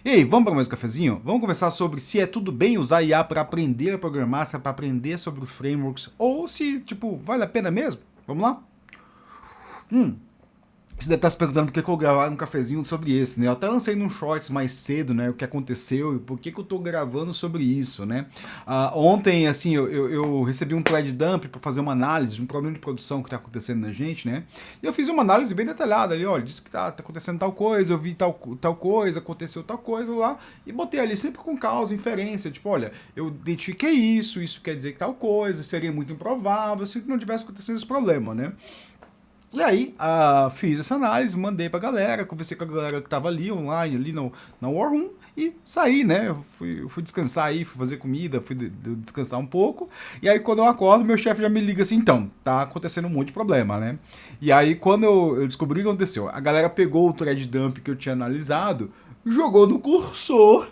E aí, vamos para mais um cafezinho? Vamos conversar sobre se é tudo bem usar IA para aprender a programar, se é para aprender sobre frameworks, ou se, tipo, vale a pena mesmo? Vamos lá? Você deve estar se perguntando por que eu gravar um cafezinho sobre esse, né? Eu até lancei num shorts mais cedo, né? O que aconteceu e por que eu tô gravando sobre isso, né? Ontem, assim, eu recebi um thread dump para fazer uma análise de um problema de produção que tá acontecendo na gente, né? E eu fiz uma análise bem detalhada ali, olha, disse que tá acontecendo tal coisa, eu vi tal coisa, aconteceu tal coisa lá, e botei ali sempre com causa, inferência, tipo, olha, eu identifiquei isso quer dizer que tal coisa, seria muito improvável se não tivesse acontecendo esse problema, né? E aí, fiz essa análise, mandei pra galera, conversei com a galera que tava ali online, ali no, na War Room, e saí, né? Eu fui descansar aí, fui fazer comida, descansar um pouco. E aí, quando eu acordo, meu chefe já me liga assim: então, tá acontecendo um monte de problema, né? E aí, quando eu descobri o que aconteceu, a galera pegou o thread dump que eu tinha analisado, jogou no cursor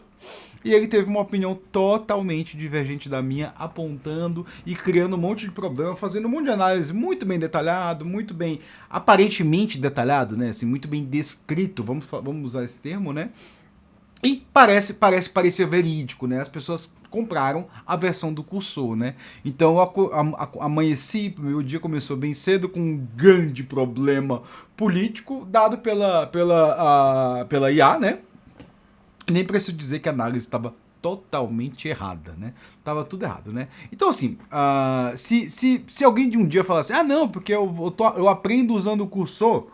e ele teve uma opinião totalmente divergente da minha, apontando e criando um monte de problema, fazendo um monte de análise muito bem detalhado, muito bem, aparentemente detalhado, né? Assim, muito bem descrito, vamos usar esse termo, né? E parecia verídico, né? As pessoas compraram a versão do cursor, né? Então eu amanheci, meu dia começou bem cedo com um grande problema político dado pela IA, né? Nem preciso dizer que a análise estava totalmente errada, né? Tava tudo errado, né? Então, assim, se alguém de um dia falar assim, não, porque eu aprendo usando o cursor,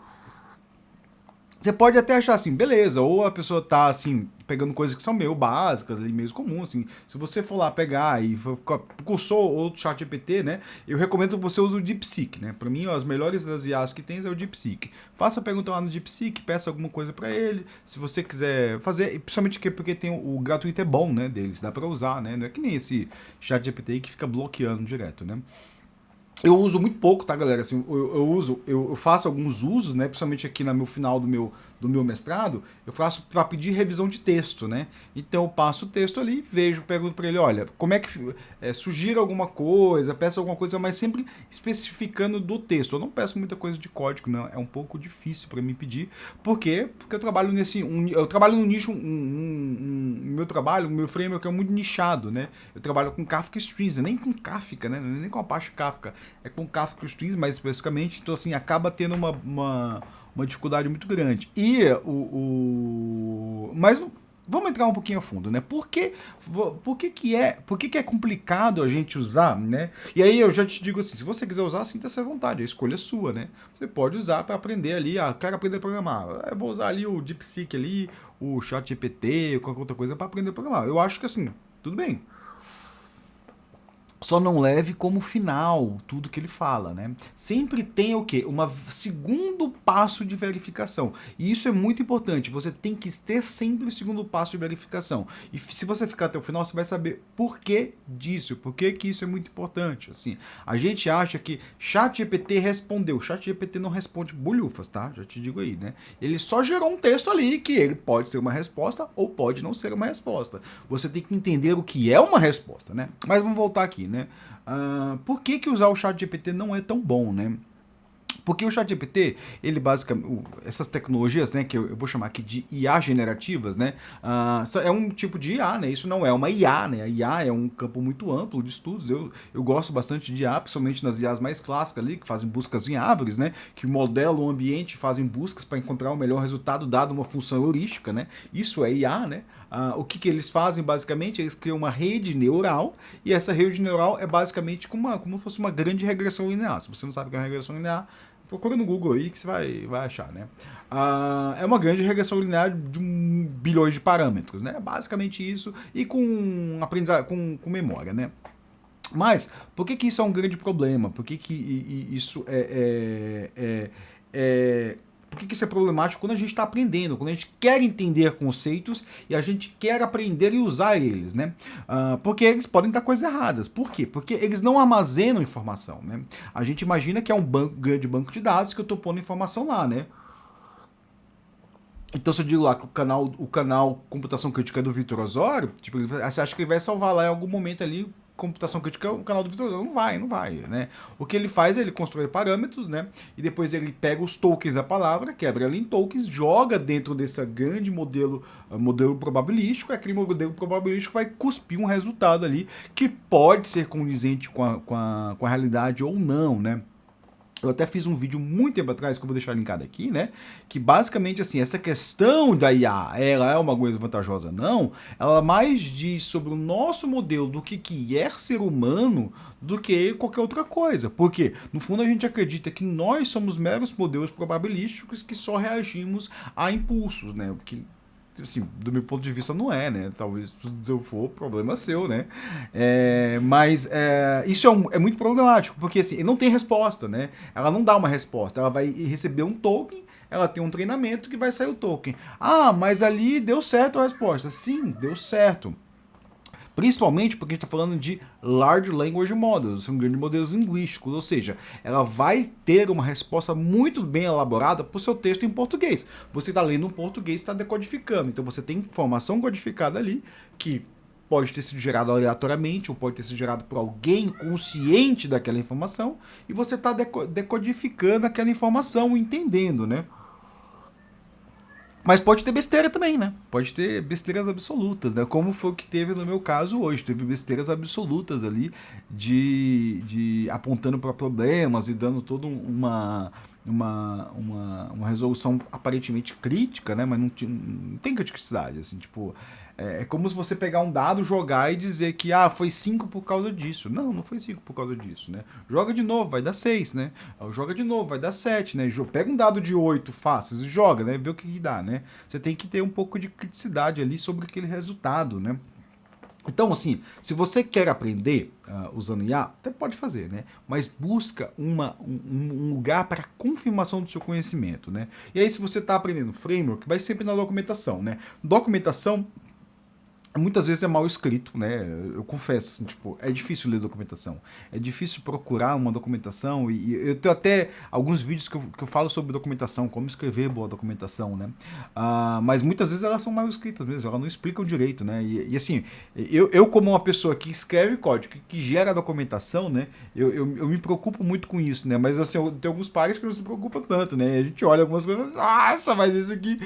você pode até achar assim, beleza, ou a pessoa tá assim, pegando coisas que são meio básicas, meio comuns, assim. Se você for lá pegar e cursor ou chat GPT, né? Eu recomendo que você use o DeepSeek, né? Para mim, ó, as melhores das IAs que tem é o DeepSeek. Faça a pergunta lá no DeepSeek, peça alguma coisa para ele. Se você quiser fazer, principalmente porque tem o gratuito é bom, né? Deles, dá para usar, né? Não é que nem esse chat GPT que fica bloqueando direto, né? Eu uso muito pouco, tá, galera? Assim, eu faço alguns usos, né? Principalmente aqui no final do meu mestrado, eu faço para pedir revisão de texto, né? Então eu passo o texto ali, vejo, pergunto para ele, olha, como é que sugira alguma coisa, peço alguma coisa, mas sempre especificando do texto. Eu não peço muita coisa de código, não. É um pouco difícil para mim pedir. Por quê? Porque eu trabalho eu trabalho no nicho, meu trabalho, o meu framework é muito nichado, né? Eu trabalho com Kafka Streams, nem com Kafka, né? Nem com a parte Kafka, é com Kafka Streams mais especificamente, então assim, acaba tendo uma dificuldade muito grande. Mas vamos entrar um pouquinho a fundo, né? Por que é complicado a gente usar, né? E aí eu já te digo assim, se você quiser usar, sinta-se à vontade, a escolha é sua, né? Você pode usar para aprender ali, quero aprender a programar. Eu vou usar ali o DeepSeek ali, o ChatGPT, qualquer outra coisa para aprender a programar. Eu acho que assim, tudo bem. Só não leve como final tudo que ele fala, né? Sempre tem o quê? Um segundo passo de verificação. E isso é muito importante. Você tem que ter sempre o segundo passo de verificação. E se você ficar até o final, você vai saber por que disso, por que isso é muito importante. Assim, a gente acha que ChatGPT respondeu. ChatGPT não responde bolhufas, tá? Já te digo aí, né? Ele só gerou um texto ali que ele pode ser uma resposta ou pode não ser uma resposta. Você tem que entender o que é uma resposta, né? Mas vamos voltar aqui, né? Por que usar o chat GPT não é tão bom, né? Porque o ChatGPT, ele basicamente, essas tecnologias, né, que eu vou chamar aqui de IA generativas, né, é um tipo de IA, né, isso não é uma IA, né, a IA é um campo muito amplo de estudos, eu gosto bastante de IA, principalmente nas IAs mais clássicas ali, que fazem buscas em árvores, né, que modelam o ambiente, fazem buscas para encontrar o melhor resultado dado uma função heurística, né, isso é IA, né. O que eles fazem basicamente? Eles criam uma rede neural e essa rede neural é basicamente como se fosse uma grande regressão linear. Se você não sabe o que é uma regressão linear, procura no Google aí que você vai achar, né? É uma grande regressão linear de bilhões de parâmetros, né? Basicamente isso e com aprendizado, com memória, né? Mas por que isso é um grande problema? Por que isso por que isso é problemático quando a gente está aprendendo, quando a gente quer entender conceitos e a gente quer aprender e usar eles, né? Porque eles podem dar coisas erradas. Por quê? Porque eles não armazenam informação, né? A gente imagina que é um grande banco de dados que eu estou pondo informação lá, né? Então, se eu digo lá que o canal Computação Crítica é do Vitor Osório, tipo, você acha que ele vai salvar lá em algum momento ali computação crítica, o canal do Vitor não vai, né? O que ele faz é ele constrói parâmetros, né? E depois ele pega os tokens da palavra, quebra ela em tokens, joga dentro desse grande modelo probabilístico, e aquele modelo probabilístico vai cuspir um resultado ali que pode ser condizente com a realidade ou não, né? Eu até fiz um vídeo muito tempo atrás, que eu vou deixar linkado aqui, né? Que basicamente, assim, essa questão da IA, ela é uma coisa vantajosa? Não. Ela mais diz sobre o nosso modelo do que é ser humano do que qualquer outra coisa. Porque, no fundo, a gente acredita que nós somos meros modelos probabilísticos que só reagimos a impulsos, né? O que, assim, do meu ponto de vista não é, né? Talvez se eu for, problema seu, né? Mas isso é muito problemático, porque assim, não tem resposta, né? Ela não dá uma resposta, ela vai receber um token, ela tem um treinamento que vai sair o token. Ah, mas ali deu certo a resposta. Sim, deu certo. Principalmente porque a gente está falando de Large Language Models, são grandes modelos linguísticos, ou seja, ela vai ter uma resposta muito bem elaborada para o seu texto em português. Você está lendo um português e está decodificando, então você tem informação codificada ali que pode ter sido gerado aleatoriamente ou pode ter sido gerado por alguém consciente daquela informação e você está decodificando aquela informação, entendendo, né? Mas pode ter besteira também, né? Pode ter besteiras absolutas, né? Como foi o que teve no meu caso hoje. Teve besteiras absolutas ali de apontando para problemas e dando toda uma resolução aparentemente crítica, né? Mas não tem criticidade, assim, tipo... É como se você pegar um dado, jogar e dizer que foi 5 por causa disso. Não, não foi 5 por causa disso, né? Joga de novo, vai dar 6, né? Joga de novo, vai dar 7, né? Pega um dado de 8 fáceis e joga, né? Vê o que dá, né? Você tem que ter um pouco de criticidade ali sobre aquele resultado, né? Então, assim, se você quer aprender usando IA, até pode fazer, né? Mas busca um lugar para confirmação do seu conhecimento, né? E aí, se você está aprendendo framework, vai sempre na documentação, né? Documentação muitas vezes é mal escrito, né? Eu confesso, assim, tipo, é difícil ler documentação. É difícil procurar uma documentação e eu tenho até alguns vídeos que eu falo sobre documentação, como escrever boa documentação, né? Mas muitas vezes elas são mal escritas mesmo, elas não explicam direito, né? E assim, eu como uma pessoa que escreve código, que gera documentação, né? Eu me preocupo muito com isso, né? Mas assim, tem alguns pares que não se preocupam tanto, né? A gente olha algumas coisas, nossa, mas isso aqui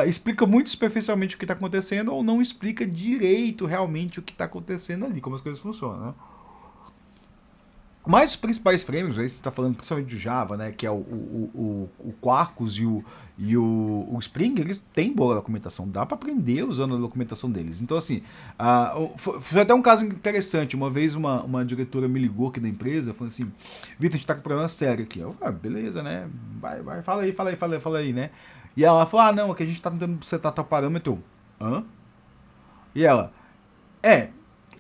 explica muito superficialmente o que está acontecendo ou não explica direito realmente o que está acontecendo ali, como as coisas funcionam, né? Mas os principais frameworks, a gente está falando principalmente de Java, né, que é o Quarkus e o Spring, eles têm boa documentação, dá para aprender usando a documentação deles. Então, assim, foi até um caso interessante. Uma vez uma diretora me ligou aqui da empresa, falou assim: Vitor, a gente tá com um problema sério aqui. Eu falei, beleza, né? Vai, fala aí, né? E ela falou: não, é que a gente tá tentando setar tal parâmetro. Hã? E ela,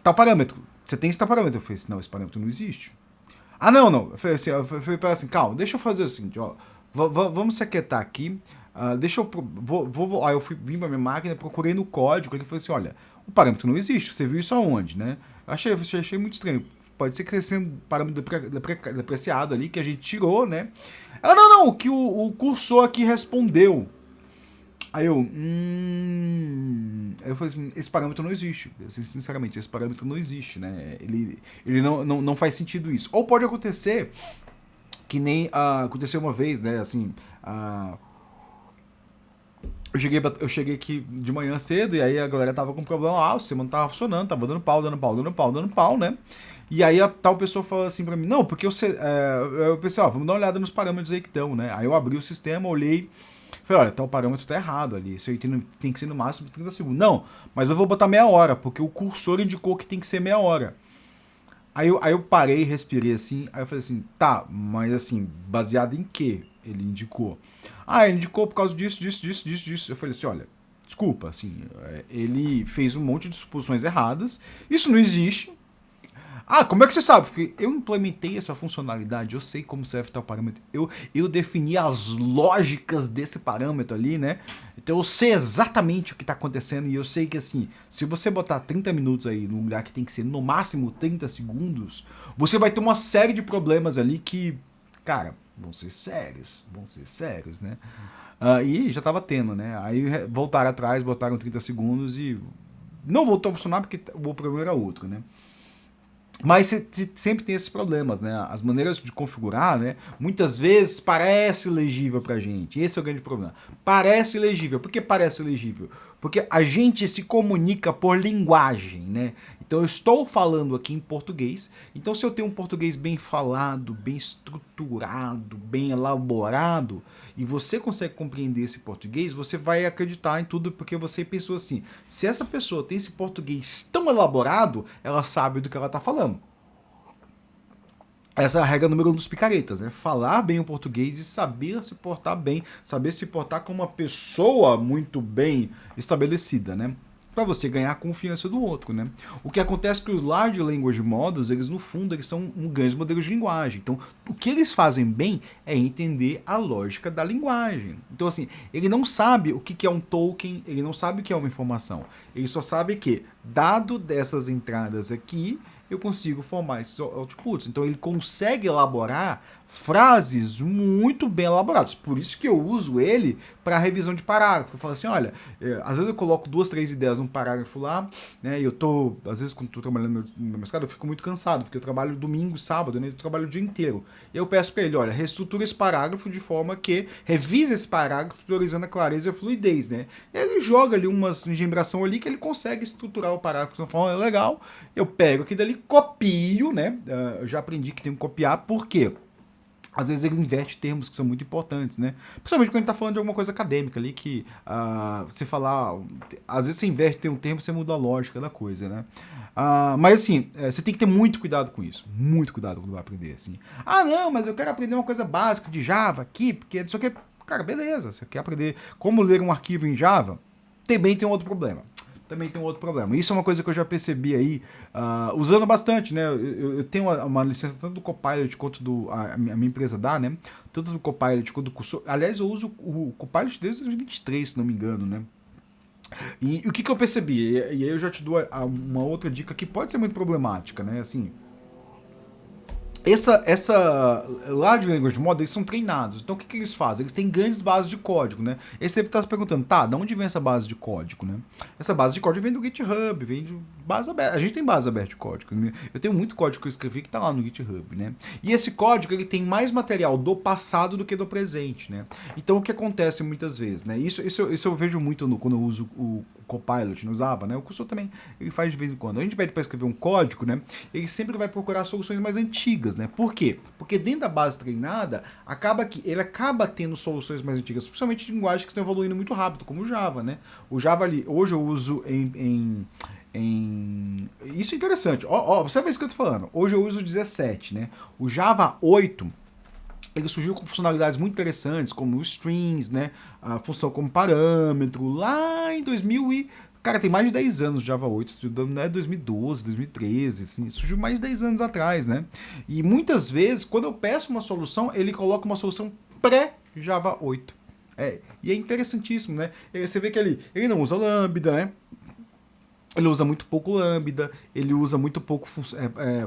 tal parâmetro. Você tem esse tal parâmetro? Eu falei assim, não, esse parâmetro não existe. Não. Eu falei para ela assim, calma, deixa eu fazer o seguinte, ó. Vamos se aquietar aqui. Deixa eu. Aí eu vim pra minha máquina, procurei no código, ele falou assim, olha, o parâmetro não existe, você viu isso aonde, né? Achei muito estranho. Pode ser que seja um parâmetro depreciado ali, que a gente tirou, né? Ela, não, o que o cursor aqui respondeu. Aí eu falei assim, esse parâmetro não existe. Assim, sinceramente, esse parâmetro não existe, né? Ele não faz sentido isso. Ou pode acontecer que nem aconteceu uma vez, né? Assim, eu cheguei aqui de manhã cedo e aí a galera tava com problema, o sistema não tava funcionando, tava dando pau, né? E aí a tal pessoa falou assim pra mim, não, porque eu pensei, vamos dar uma olhada nos parâmetros aí que estão, né? Aí eu abri o sistema, olhei, falei, olha, o parâmetro tá errado ali, isso aí tem que ser no máximo 30 segundos. Não, mas eu vou botar meia hora, porque o cursor indicou que tem que ser meia hora. Aí eu parei, respirei assim, aí eu falei assim, tá, mas assim, baseado em quê ele indicou? Ele indicou por causa disso. Eu falei assim, olha, desculpa, assim, ele fez um monte de suposições erradas, isso não existe. Como é que você sabe? Porque eu implementei essa funcionalidade, eu sei como serve tal parâmetro, eu defini as lógicas desse parâmetro ali, né? Então eu sei exatamente o que está acontecendo e eu sei que assim, se você botar 30 minutos aí num lugar que tem que ser no máximo 30 segundos, você vai ter uma série de problemas ali que, cara, vão ser sérios, né? E já estava tendo, né? Aí voltaram atrás, botaram 30 segundos e não voltou a funcionar porque o problema era outro, né? Mas sempre tem esses problemas, né? As maneiras de configurar, né? Muitas vezes parece legível pra gente. Esse é o grande problema. Parece legível. Por que parece legível? Porque a gente se comunica por linguagem, né? Então eu estou falando aqui em português. Então se eu tenho um português bem falado, bem estruturado, bem elaborado, e você consegue compreender esse português, você vai acreditar em tudo porque você pensou assim: se essa pessoa tem esse português tão elaborado, ela sabe do que ela está falando. Essa é a regra número 1 dos picaretas, né? Falar bem o português e saber se portar bem, saber se portar como uma pessoa muito bem estabelecida, né? Para você ganhar a confiança do outro, né? O que acontece é que os Large Language Models, eles no fundo, eles são grandes modelos de linguagem. Então, o que eles fazem bem é entender a lógica da linguagem. Então, assim, ele não sabe o que é um token, ele não sabe o que é uma informação. Ele só sabe que, dado dessas entradas aqui, eu consigo formar esses outputs. Então ele consegue elaborar frases muito bem elaboradas. Por isso que eu uso ele para revisão de parágrafo. Eu falo assim, olha, às vezes eu coloco 2, 3 ideias num parágrafo lá, né? E eu tô, às vezes quando estou trabalhando no meu mestrado, eu fico muito cansado, porque eu trabalho domingo, sábado, né? Eu trabalho o dia inteiro. E eu peço para ele, olha, reestrutura esse parágrafo de forma que revise esse parágrafo priorizando a clareza e a fluidez, né? E ele joga ali umas engembração ali que ele consegue estruturar o parágrafo de uma forma legal. Eu pego aqui dali, copio, né? Eu já aprendi que tem que copiar, por quê? Às vezes ele inverte termos que são muito importantes, né? Principalmente quando a gente tá falando de alguma coisa acadêmica ali, que você falar. Às vezes você inverte um termo, você muda a lógica da coisa, né? Mas assim, você tem que ter muito cuidado com isso. Muito cuidado quando vai aprender, assim. Ah, não, mas eu quero aprender uma coisa básica de Java aqui, porque isso aqui. Cara, beleza. Você quer aprender como ler um arquivo em Java? Também tem um outro problema. Também tem um outro problema. Isso é uma coisa que eu já percebi aí, usando bastante, né? Eu tenho uma licença tanto do Copilot quanto do. A minha empresa dá, né? Tanto do Copilot quanto do curso. Aliás, eu uso o Copilot desde 2023, se não me engano, né? E o que eu percebi? E aí eu já te dou uma outra dica que pode ser muito problemática, né? Assim, Large Language Model, eles são treinados. Então o que eles fazem? Eles têm grandes bases de código, né? Aí você deve estar se perguntando, tá, de onde vem essa base de código, né? Essa base de código vem do GitHub, vem de base aberta. A gente tem base aberta de código, né? Eu tenho muito código que eu escrevi que tá lá no GitHub, né? E esse código, ele tem mais material do passado do que do presente, né? Então o que acontece muitas vezes, né? Isso eu vejo muito quando eu uso o Copilot no Java, né? O cursor também ele faz de vez em quando. A gente pede para escrever um código, né? Ele sempre vai procurar soluções mais antigas, né? Por quê? Porque dentro da base treinada, ele acaba tendo soluções mais antigas, principalmente de linguagens que estão evoluindo muito rápido, como o Java, né? O Java ali, hoje eu uso Isso é interessante. Você vê isso que eu tô falando. Hoje eu uso o 17, né? O Java 8 ele surgiu com funcionalidades muito interessantes, como strings, né? A função como parâmetro, lá em 2000 e... Cara, tem mais de 10 anos Java 8, não é 2012, 2013, assim, surgiu mais de 10 anos atrás, né? E muitas vezes, quando eu peço uma solução, ele coloca uma solução pré-Java 8. E é interessantíssimo, né? Você vê que ele não usa Lambda, né? Ele usa muito pouco lambda, ele usa muito pouco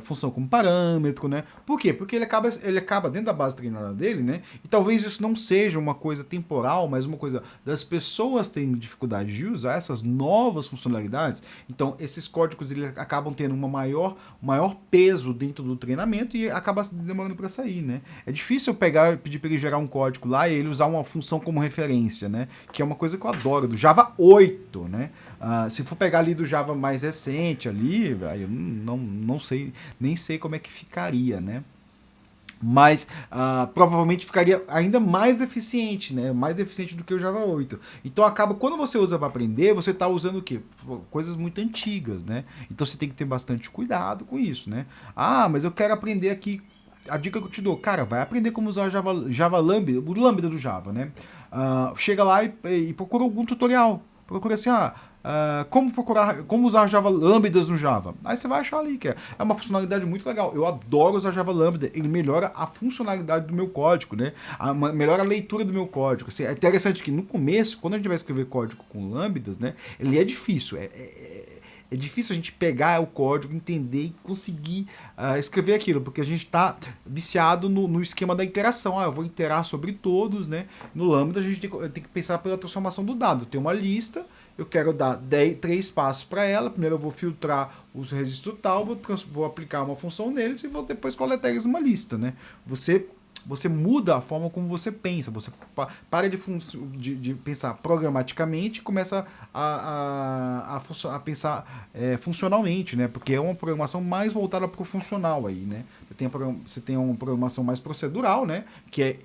função como parâmetro, né? Por quê? Porque ele acaba dentro da base treinada dele, né? E talvez isso não seja uma coisa temporal, mas uma coisa das pessoas terem dificuldade de usar essas novas funcionalidades. Então, esses códigos eles acabam tendo maior peso dentro do treinamento e acaba demorando para sair, né? É difícil eu pedir para ele gerar um código lá e ele usar uma função como referência, né? Que é uma coisa que eu adoro, do Java 8, né? Se for pegar ali do Java mais recente ali, eu não sei, nem sei como é que ficaria, né? Mas provavelmente ficaria ainda mais eficiente, né? Mais eficiente do que o Java 8. Então acaba, quando você usa para aprender, você está usando o quê? Coisas muito antigas, né? Então você tem que ter bastante cuidado com isso, né? Mas eu quero aprender aqui. A dica que eu te dou, cara, vai aprender como usar Java Lambda, o Lambda do Java, né? Chega lá e procura algum tutorial. Procura assim, como usar Java Lambdas no Java. Aí você vai achar ali que é uma funcionalidade muito legal. Eu adoro usar Java Lambda. Ele melhora a funcionalidade do meu código, né? Melhora a leitura do meu código. Assim, é interessante que no começo, quando a gente vai escrever código com Lambdas, né? Ele é difícil. É difícil a gente pegar o código, entender e conseguir escrever aquilo, porque a gente está viciado no esquema da interação. Eu vou interar sobre todos, né? No Lambda a gente tem que pensar pela transformação do dado. Tem uma lista, eu quero dar 3 passos para ela. Primeiro eu vou filtrar os registros tal, vou aplicar uma função neles e vou depois coletar eles numa lista, né? Você muda a forma como você pensa, você para de pensar programaticamente e começa a pensar funcionalmente, né? Porque é uma programação mais voltada para o funcional aí, né? Você tem uma programação mais procedural, né? Que é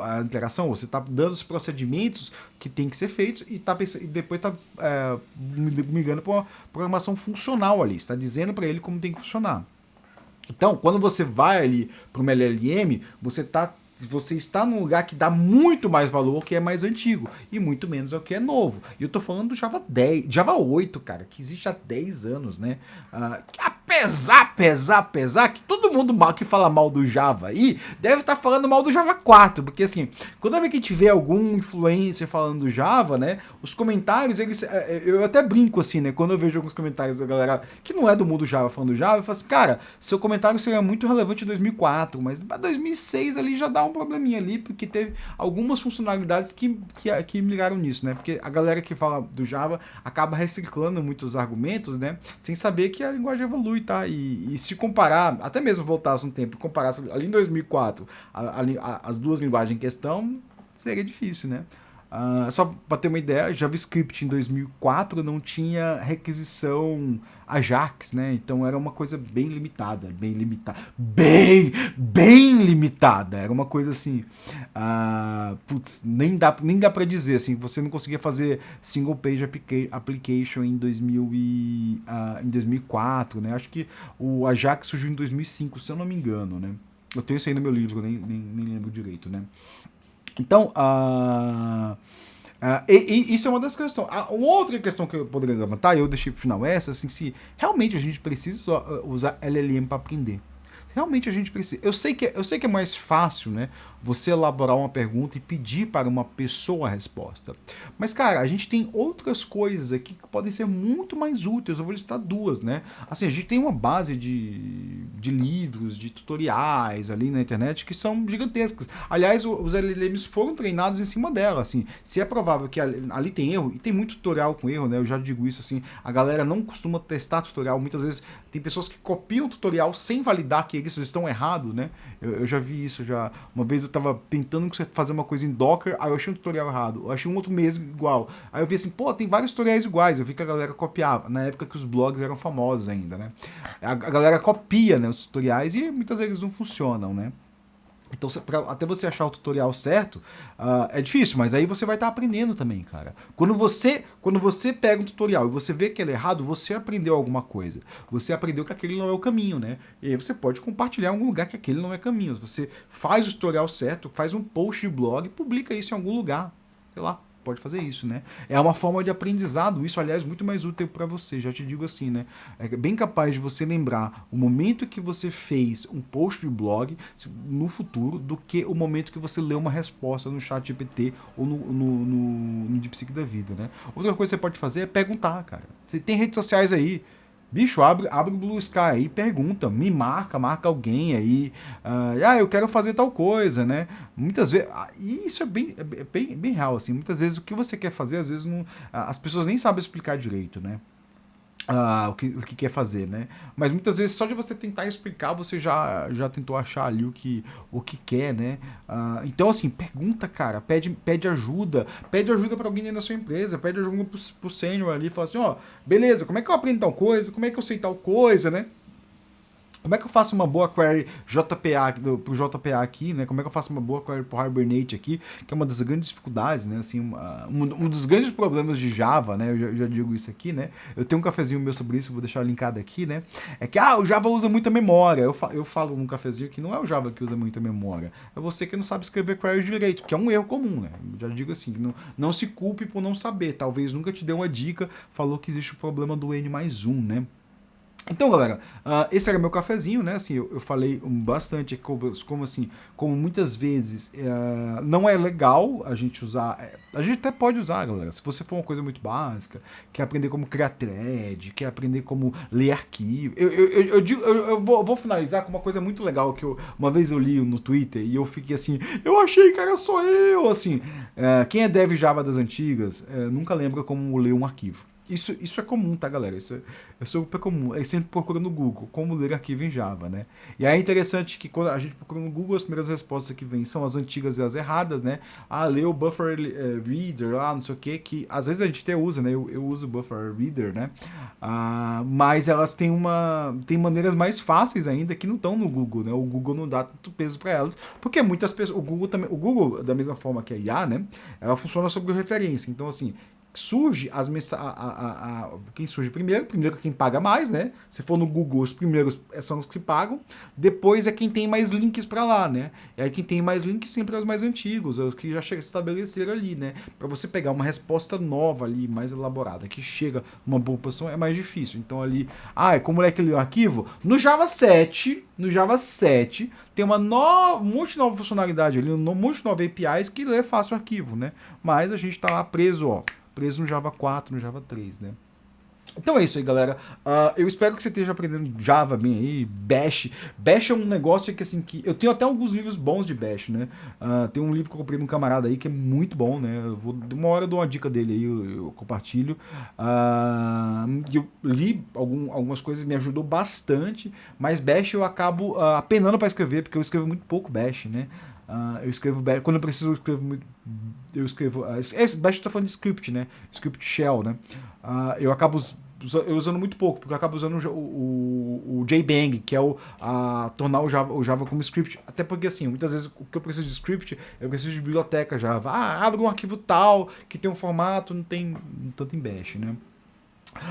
a interação, você está dando os procedimentos que tem que ser feitos e, e depois está migrando para uma programação funcional ali, está dizendo para ele como tem que funcionar. Então, quando você vai ali para uma LLM, você está num lugar que dá muito mais valor ao que é mais antigo e muito menos ao que é novo. E eu tô falando do Java 10, Java 8, cara, que existe há 10 anos, né? Apesar que todo mundo que fala mal do Java aí deve estar falando mal do Java 4, porque assim, quando a gente vê algum influencer falando do Java, né, os comentários, eu até brinco assim, né, quando eu vejo alguns comentários da galera que não é do mundo Java falando do Java, eu falo assim, cara, seu comentário seria muito relevante em 2004, mas para 2006 ali já dá um probleminha ali, porque teve algumas funcionalidades que me ligaram nisso, né, porque a galera que fala do Java acaba reciclando muitos argumentos, né, sem saber que a linguagem evolui, tá? E se comparar, até mesmo voltasse um tempo e comparasse ali em 2004 as duas linguagens em questão, seria difícil, né? Só para ter uma ideia, JavaScript em 2004 não tinha requisição Ajax, né? Então era uma coisa bem limitada. Era uma coisa assim, nem dá para dizer assim. Você não conseguia fazer single page application em 2004, né? Acho que o Ajax surgiu em 2005, se eu não me engano, né? Eu tenho isso aí no meu livro, nem lembro direito, né? Então, isso é uma das questões. Uma outra questão que eu poderia levantar, e eu deixei pro final essa, assim, se realmente a gente precisa usar LLM para aprender. Realmente a gente precisa. Eu sei que é mais fácil, né? Você elaborar uma pergunta e pedir para uma pessoa a resposta. Mas, cara, a gente tem outras coisas aqui que podem ser muito mais úteis. Eu vou listar duas, né? Assim, a gente tem uma base de livros, de tutoriais ali na internet que são gigantescas. Aliás, os LLMs foram treinados em cima dela, assim. Se é provável que ali tem erro, e tem muito tutorial com erro, né? Eu já digo isso, assim. A galera não costuma testar tutorial. Muitas vezes tem pessoas que copiam o tutorial sem validar que eles estão errados, né? Eu já vi isso, já. Uma vez eu tava tentando fazer uma coisa em Docker, aí eu achei um tutorial errado, eu achei um outro mesmo igual. Aí eu vi assim, pô, tem vários tutoriais iguais, eu vi que a galera copiava, na época que os blogs eram famosos ainda, né? A galera copia, né, os tutoriais e muitas vezes não funcionam, né? Então, até você achar o tutorial certo, é difícil, mas aí você vai estar aprendendo também, cara. Quando você pega um tutorial e você vê que ele é errado, você aprendeu alguma coisa. Você aprendeu que aquele não é o caminho, né? E aí você pode compartilhar em algum lugar que aquele não é caminho. Você faz o tutorial certo, faz um post de blog e publica isso em algum lugar. Sei lá, pode fazer isso, né? É uma forma de aprendizado, isso, aliás, muito mais útil para você, já te digo assim, né? É bem capaz de você lembrar o momento que você fez um post de blog no futuro do que o momento que você leu uma resposta no chat GPT ou no DeepSeek da vida, né? Outra coisa que você pode fazer é perguntar, cara. Você tem redes sociais aí, bicho, abre o Blue Sky aí, pergunta, marca alguém aí. Eu quero fazer tal coisa, né? Muitas vezes. E isso é bem real, assim. Muitas vezes o que você quer fazer, às vezes não, as pessoas nem sabem explicar direito, né? O que quer fazer, né? Mas muitas vezes só de você tentar explicar, você já tentou achar ali o que quer, né? Então, assim, pergunta, cara, pede ajuda para alguém dentro da sua empresa, pede ajuda pro sênior ali, fala assim, ó, beleza, como é que eu aprendo tal coisa, como é que eu sei tal coisa, né? Como é que eu faço uma boa query JPA pro JPA aqui, né? Como é que eu faço uma boa query pro Hibernate aqui, que é uma das grandes dificuldades, né? Assim, um dos grandes problemas de Java, né? Eu já digo isso aqui, né? Eu tenho um cafezinho meu sobre isso, vou deixar linkado aqui, né? É que, o Java usa muita memória. Eu falo num cafezinho que não é o Java que usa muita memória. É você que não sabe escrever query direito, que é um erro comum, né? Eu já digo assim, não se culpe por não saber. Talvez nunca te dê uma dica, falou que existe o problema do N mais 1, né? Então, galera, esse era meu cafezinho, né? Assim, eu falei bastante como assim, como muitas vezes não é legal a gente usar. A gente até pode usar, galera. Se você for uma coisa muito básica, quer aprender como criar thread, quer aprender como ler arquivo. Eu vou finalizar com uma coisa muito legal que uma vez eu li no Twitter e eu fiquei assim, eu achei que era só eu. Assim, quem é dev Java das antigas nunca lembra como ler um arquivo. Isso é comum, tá, galera? É super comum. Aí sempre procura no Google como ler arquivo em Java, né? E aí é interessante que quando a gente procura no Google, as primeiras respostas que vêm são as antigas e as erradas, né? Ah, lê o Buffer Reader, não sei o que às vezes a gente até usa, né? Eu uso o Buffer Reader, né? Mas elas têm maneiras mais fáceis ainda que não estão no Google, né? O Google não dá tanto peso para elas, porque muitas pessoas, o Google, da mesma forma que a IA, né? Ela funciona sobre referência. Então, assim, surge quem surge primeiro é quem paga mais, né? Se for no Google, os primeiros são os que pagam, depois é quem tem mais links para lá, né? E aí quem tem mais links sempre é os mais antigos, os que já se estabeleceram ali, né? Para você pegar uma resposta nova ali, mais elaborada, que chega numa boa posição, é mais difícil. Então ali, como é que lê o arquivo? No Java 7 tem um monte de nova funcionalidade ali, um monte de nova APIs que lê fácil o arquivo, né? Mas a gente tá lá preso no Java 4, no Java 3, né? Então é isso aí, galera. Eu espero que você esteja aprendendo Java bem aí, Bash. Bash é um negócio que, assim, que eu tenho até alguns livros bons de Bash, né? Tem um livro que eu comprei de um camarada aí que é muito bom, né? Uma hora eu dou uma dica dele aí, eu compartilho. Eu li algumas coisas, me ajudou bastante, mas Bash eu acabo apenando para escrever, porque eu escrevo muito pouco Bash, né? Eu escrevo Bash, quando eu preciso, eu escrevo muito. Eu escrevo. Bash eu tô falando de script, né? Script shell, né? Eu acabo usando muito pouco, porque eu acabo usando o JBang, que é tornar o Java como script. Até porque, assim, muitas vezes o que eu preciso de script, eu preciso de biblioteca Java. Abre um arquivo tal, que tem um formato, não tem tanto em Bash, né?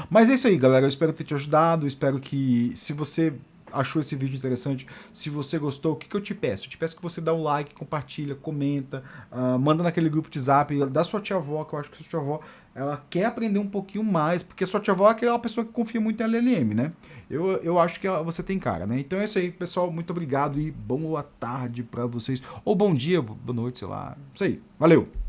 Mas é isso aí, galera. Eu espero ter te ajudado. Eu espero que, se você achou esse vídeo interessante, se você gostou, o que eu te peço? Eu te peço que você dá um like, compartilha, comenta, manda naquele grupo de zap da sua tia-avó, que eu acho que a sua tia-avó ela quer aprender um pouquinho mais, porque sua tia-avó é aquela pessoa que confia muito em LLM, né? Eu acho que você tem cara, né? Então é isso aí, pessoal. Muito obrigado e boa tarde pra vocês. Ou bom dia, boa noite, sei lá. Isso aí. Valeu!